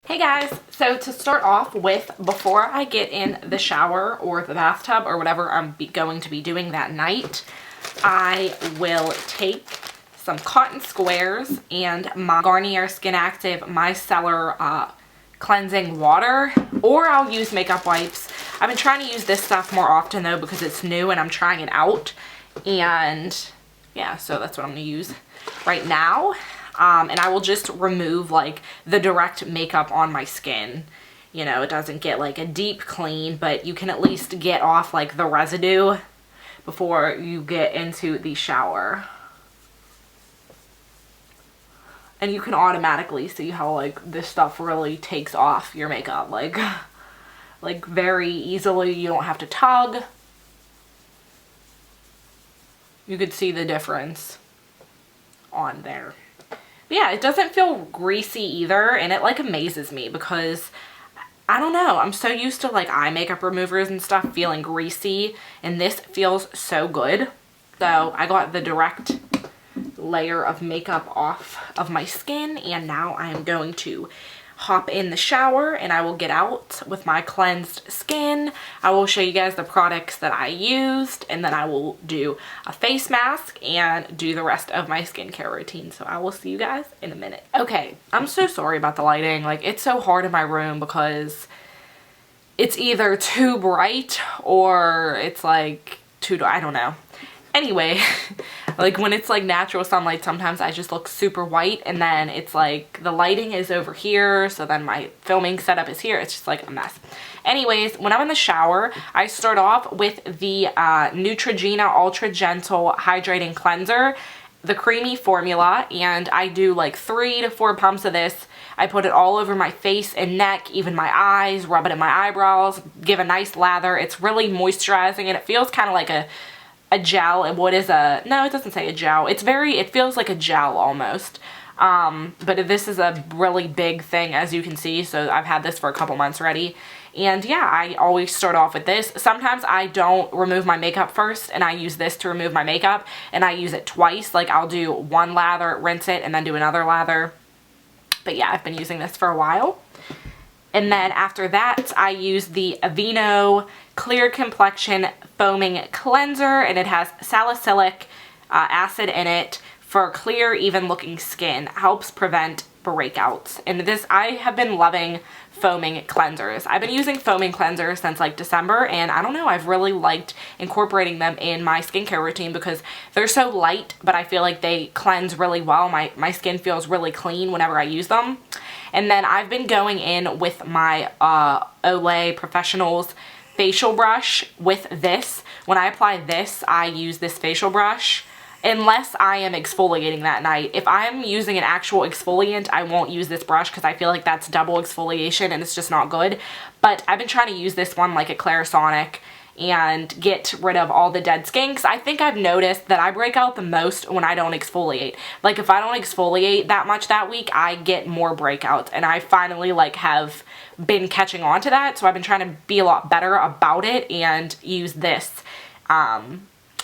Hey guys, so to start off with, before I get in the shower or the bathtub or whatever I'm going to be doing that night, I will take some cotton squares and my Garnier Skin Active Micellar cleansing water, or I'll use makeup wipes. I've been trying to use this stuff more often though because it's new and I'm trying it out, and yeah, so that's what I'm going to use right now. And I will just remove like the direct makeup on my skin. You know, it doesn't get like a deep clean, but you can at least get off like the residue before you get into the shower. And you can automatically see how like this stuff really takes off your makeup, like very easily. You don't have to tug. You could see the difference on there. But yeah, it doesn't feel greasy either, and it like amazes me because I don't know, I'm so used to like eye makeup removers and stuff feeling greasy, and this feels so good. So I got the direct layer of makeup off of my skin, and now I am going to hop in the shower and I will get out with my cleansed skin. I will show you guys the products that I used, and then I will do a face mask and do the rest of my skincare routine. So I will see you guys in a minute. Okay, I'm so sorry about the lighting. Like, it's so hard in my room because it's either too bright or it's like too, I don't know. Anyway, like when it's like natural sunlight, sometimes I just look super white, and then it's like the lighting is over here, so then my filming setup is here. It's just like a mess. Anyways, when I'm in the shower, I start off with the Neutrogena Ultra Gentle Hydrating Cleanser, the creamy formula, and I do like 3 to 4 pumps of this. I put it all over my face and neck, even my eyes, rub it in my eyebrows, give a nice lather. It's really moisturizing, and it feels kind of like a gel. And what is a, no, it doesn't say a gel. It's very, it feels like a gel almost. But this is a really big thing, as you can see. So I've had this for a couple months already. And yeah, I always start off with this. Sometimes I don't remove my makeup first, and I use this to remove my makeup, and I use it twice. Like I'll do one lather, rinse it, and then do another lather. But yeah, I've been using this for a while. And then after that, I use the Aveeno Clear Complexion Foaming Cleanser, and it has salicylic acid in it for clear, even looking skin. Helps prevent breakouts. And this, I have been loving foaming cleansers. I've been using foaming cleansers since like December, and I don't know, I've really liked incorporating them in my skincare routine because they're so light, but I feel like they cleanse really well. My skin feels really clean whenever I use them. And then I've been going in with my Olay Professionals facial brush with this. When I apply this, I use this facial brush unless I am exfoliating that night. If I'm using an actual exfoliant, I won't use this brush because I feel like that's double exfoliation and it's just not good. But I've been trying to use this one like a Clarisonic and get rid of all the dead skin, because I think I've noticed that I break out the most when I don't exfoliate. Like if I don't exfoliate that much that week, I get more breakouts, and I finally like have been catching on to that. So I've been trying to be a lot better about it and use this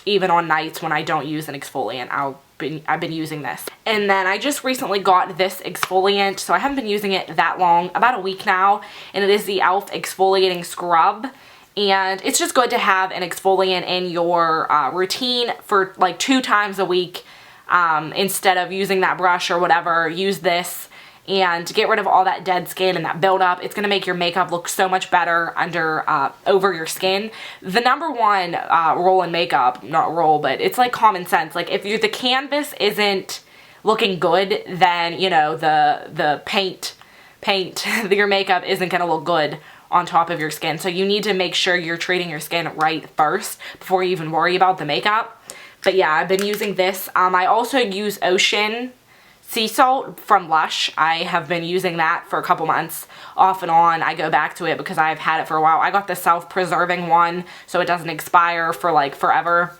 even on nights when I don't use an exfoliant. I've been using this. And then I just recently got this exfoliant, so I haven't been using it that long, about a week now, and it is the e.l.f. Exfoliating Scrub. And it's just good to have an exfoliant in your routine for like 2 times a week. Instead of using that brush or whatever, use this and get rid of all that dead skin and that buildup. It's going to make your makeup look so much better over your skin. The number one rule in makeup, not rule, but it's like common sense. Like if the canvas isn't looking good, then you know the paint your makeup isn't going to look good on top of your skin. So you need to make sure you're treating your skin right first before you even worry about the makeup. But yeah, I've been using this. I also use Ocean Sea Salt from Lush. I have been using that for a couple months off and on. I go back to it because I've had it for a while. I got the self-preserving one so it doesn't expire for like forever.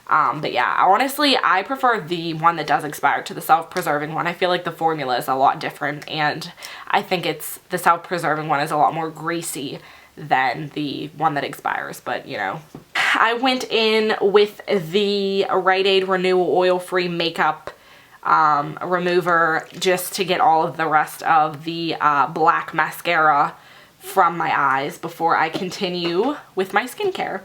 But yeah, honestly, I prefer the one that does expire to the self-preserving one. I feel like the formula is a lot different, and I think the self-preserving one is a lot more greasy than the one that expires, but you know. I went in with the Rite Aid Renewal Oil-Free Makeup remover just to get all of the rest of the black mascara from my eyes before I continue with my skincare.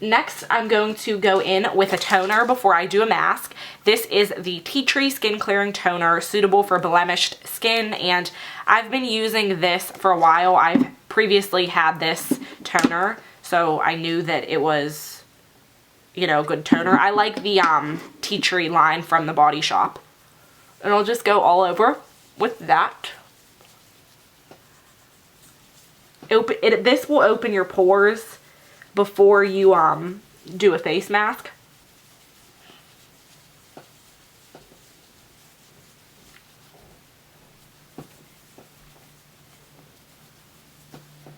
Next, I'm going to go in with a toner before I do a mask. This is the Tea Tree Skin Clearing Toner, suitable for blemished skin, and I've been using this for a while. I've previously had this toner, so I knew that it was, you know, a good toner. I like the Tea Tree line from the Body Shop. And I'll just go all over with that. This will open your pores before you do a face mask.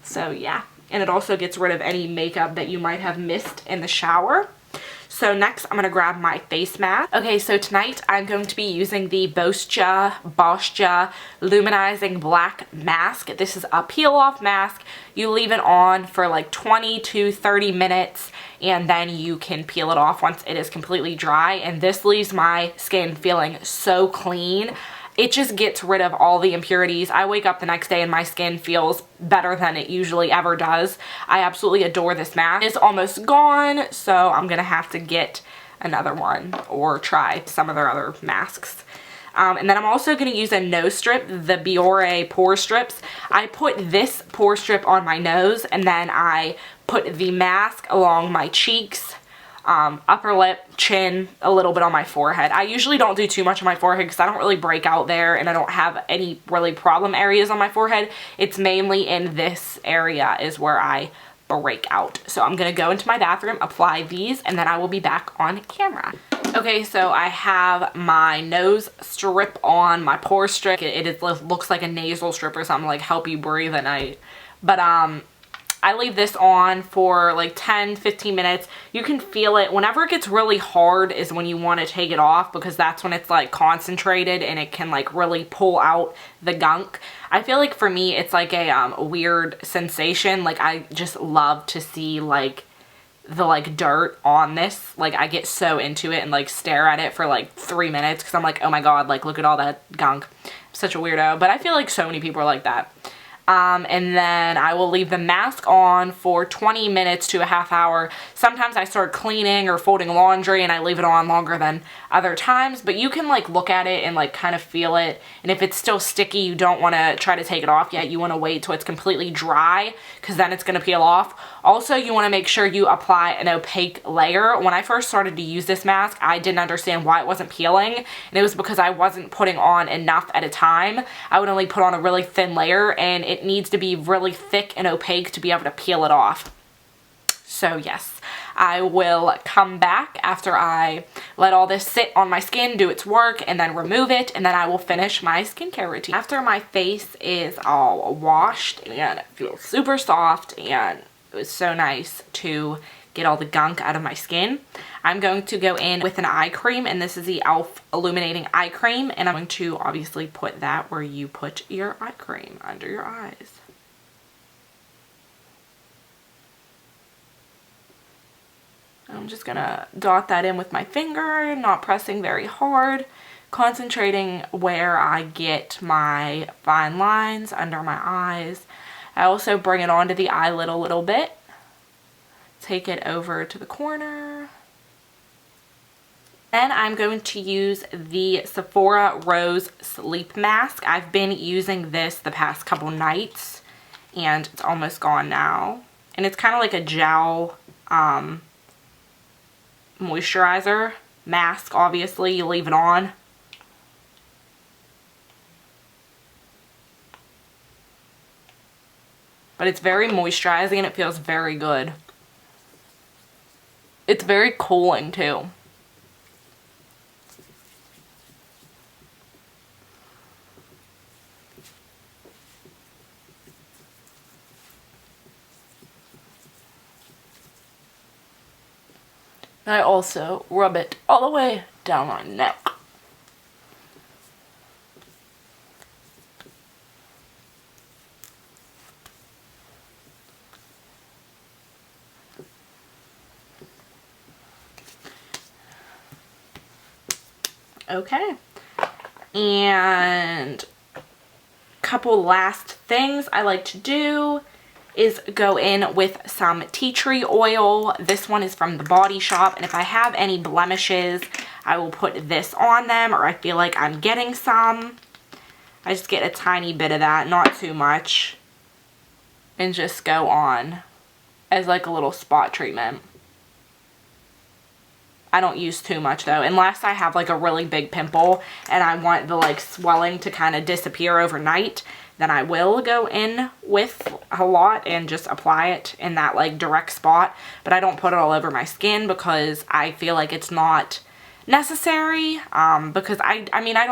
So yeah, and it also gets rid of any makeup that you might have missed in the shower. So next, I'm going to grab my face mask. Okay, so tonight I'm going to be using the Boscia Luminizing Black Mask. This is a peel-off mask. You leave it on for like 20 to 30 minutes, and then you can peel it off once it is completely dry. And this leaves my skin feeling so clean. It just gets rid of all the impurities. I wake up the next day and my skin feels better than it usually ever does. I absolutely adore this mask. It's almost gone, so I'm gonna have to get another one or try some of their other masks. And then I'm also going to use a nose strip, the Pore Pore Strips. I put this pore strip on my nose, and then I put the mask along my cheeks, upper lip, chin, a little bit on my forehead. I usually don't do too much on my forehead because I don't really break out there and I don't have any really problem areas on my forehead. It's mainly in this area is where I break out. So I'm going to go into my bathroom, apply these, and then I will be back on camera. Okay, so I have my nose strip on, my pore strip. It looks like a nasal strip or something, like help you breathe at night. But I leave this on for like 10-15 minutes. You can feel it. Whenever it gets really hard is when you want to take it off, because that's when it's like concentrated and it can like really pull out the gunk. I feel like for me it's like a weird sensation. Like I just love to see like the like dirt on this. Like I get so into it and like stare at it for like 3 minutes because I'm like, oh my god, like look at all that gunk. I'm such a weirdo, but I feel like so many people are like that. And then I will leave the mask on for 20 minutes to a half hour. Sometimes I start cleaning or folding laundry and I leave it on longer than other times, but you can like look at it and like kind of feel it. And if it's still sticky, you don't want to try to take it off yet. You want to wait till it's completely dry because then it's going to peel off. Also, you want to make sure you apply an opaque layer. When I first started to use this mask, I didn't understand why it wasn't peeling, and it was because I wasn't putting on enough at a time. I would only put on a really thin layer, and it needs to be really thick and opaque to be able to peel it off. So yes, I will come back after I let all this sit on my skin, do its work, and then remove it, and then I will finish my skincare routine. After my face is all washed and it feels super soft, and it was so nice to get all the gunk out of my skin, I'm going to go in with an eye cream, and this is the e.l.f. Illuminating Eye Cream, and I'm going to obviously put that where you put your eye cream, under your eyes. I'm just gonna dot that in with my finger, not pressing very hard, concentrating where I get my fine lines under my eyes. I also bring it onto the eyelid a little bit, take it over to the corner. Then I'm going to use the Sephora Rose Sleep Mask. I've been using this the past couple nights and it's almost gone now. And it's kind of like a gel moisturizer mask. Obviously, you leave it on. But it's very moisturizing and it feels very good. It's very cooling too. I also rub it all the way down my neck. Okay, And a couple last things I like to do is go in with some tea tree oil. This one is from the Body Shop, and if I have any blemishes, I will put this on them, or I feel like I'm getting some. I just get a tiny bit of that, not too much, and just go on as like a little spot treatment. I don't use too much though, unless I have like a really big pimple and I want the like swelling to kind of disappear overnight, then I will go in with a lot and just apply it in that like direct spot. But I don't put it all over my skin because I feel like it's not necessary, because I mean I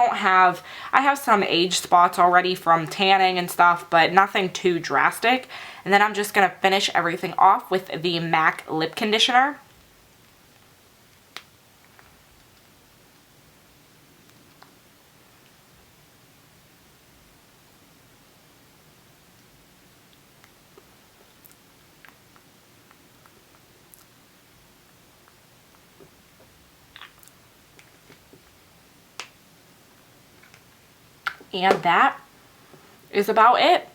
have some age spots already from tanning and stuff, but nothing too drastic. And then I'm just gonna finish everything off with the MAC lip conditioner. And that is about it.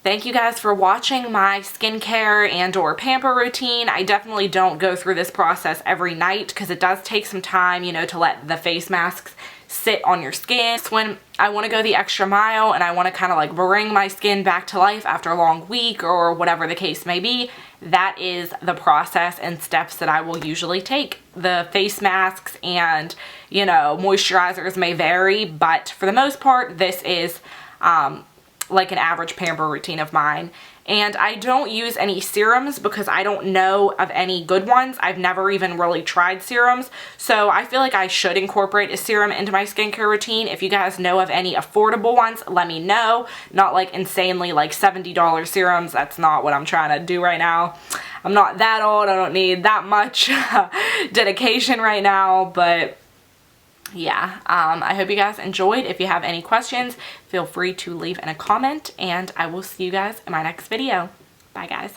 Thank you guys for watching my skincare and or pamper routine. I definitely don't go through this process every night because it does take some time, you know, to let the face masks sit on your skin. When I want to go the extra mile and I want to kind of like bring my skin back to life after a long week or whatever the case may be, that is the process and steps that I will usually take. The face masks and, you know, moisturizers may vary, but for the most part, this is like an average pamper routine of mine. And I don't use any serums because I don't know of any good ones. I've never even really tried serums. So I feel like I should incorporate a serum into my skincare routine. If you guys know of any affordable ones, let me know. Not like insanely like $70 serums. That's not what I'm trying to do right now. I'm not that old. I don't need that much dedication right now. But yeah, I hope you guys enjoyed. If you have any questions, feel free to leave in a comment, and I will see you guys in my next video. Bye guys.